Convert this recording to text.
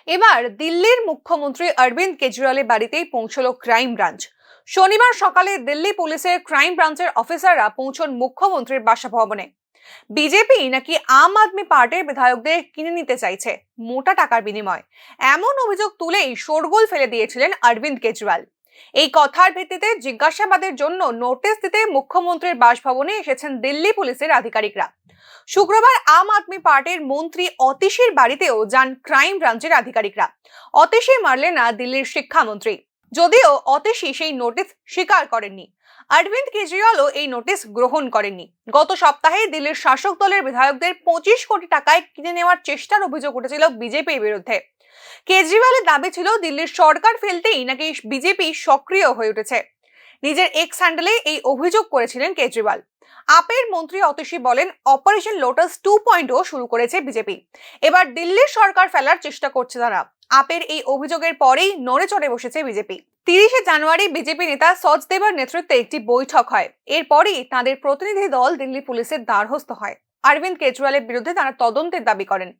এবার দিল্লির মুখ্যমন্ত্রী অরবিন্দ কেজরিওয়ালের বাড়িতেই পৌঁছলো ক্রাইম ব্রাঞ্চ। শনিবার সকালে দিল্লি পুলিশের ক্রাইম ব্রাঞ্চের অফিসাররা পৌঁছন মুখ্যমন্ত্রীর বাসভবনে। বিজেপি নাকি আম আদমি পার্টির বিধায়কদের কিনে নিতে চাইছে মোটা টাকার বিনিময়, এমন অভিযোগ তুলেই শোরগোল ফেলে দিয়েছিলেন অরবিন্দ কেজরিওয়াল। এই কথার ভিত্তিতে জিজ্ঞাসাবাদের জন্য নোটিশ দিতে মুখ্যমন্ত্রীর বাসভবনে এসেছেন দিল্লি পুলিশের আধিকারিকরা। শুক্রবার আম আদমি পার্টির মন্ত্রী অতীশীর বাড়িতেও যান ক্রাইম ব্রাঞ্চের আধিকারিকরা। অতীশী মারলেন না দিল্লির শিক্ষামন্ত্রী, যদিও অতীশী সেই নোটিশ স্বীকার করেননি। অরবিন্দ কেজরিওয়ালও এই নোটিশ গ্রহণ করেননি। গত সপ্তাহে দিল্লির শাসক দলের বিধায়কদের 25 কোটি টাকায় কিনে নেওয়ার চেষ্টার অভিযোগ উঠেছিল বিজেপির বিরুদ্ধে। কেজরিওয়ালের দাবি ছিল দিল্লির সরকার ফেলতেই নাকি বিজেপি সক্রিয় হয়ে উঠেছে। নিজের এক্স হ্যান্ডেলে এই অভিযোগ করেছিলেন কেজরিওয়াল। আপের মন্ত্রী অতীশী বলেন, অপারেশন লোটাস 2.0 শুরু করেছে বিজেপি। এবার দিল্লির সরকার ফেলার চেষ্টা করছে তারা। আপের এই অভিযোগের পরেই নড়ে চড়ে বসেছে বিজেপি। 30শে জানুয়ারি বিজেপি নেতা সচদেবার নেতৃত্বে একটি বৈঠক হয়। এরপরই তাদের প্রতিনিধি দল দিল্লি পুলিশের দ্বারস্থ হয়। অরবিন্দ কেজরিওয়ালের বিরুদ্ধে তারা তদন্তের দাবি করেন।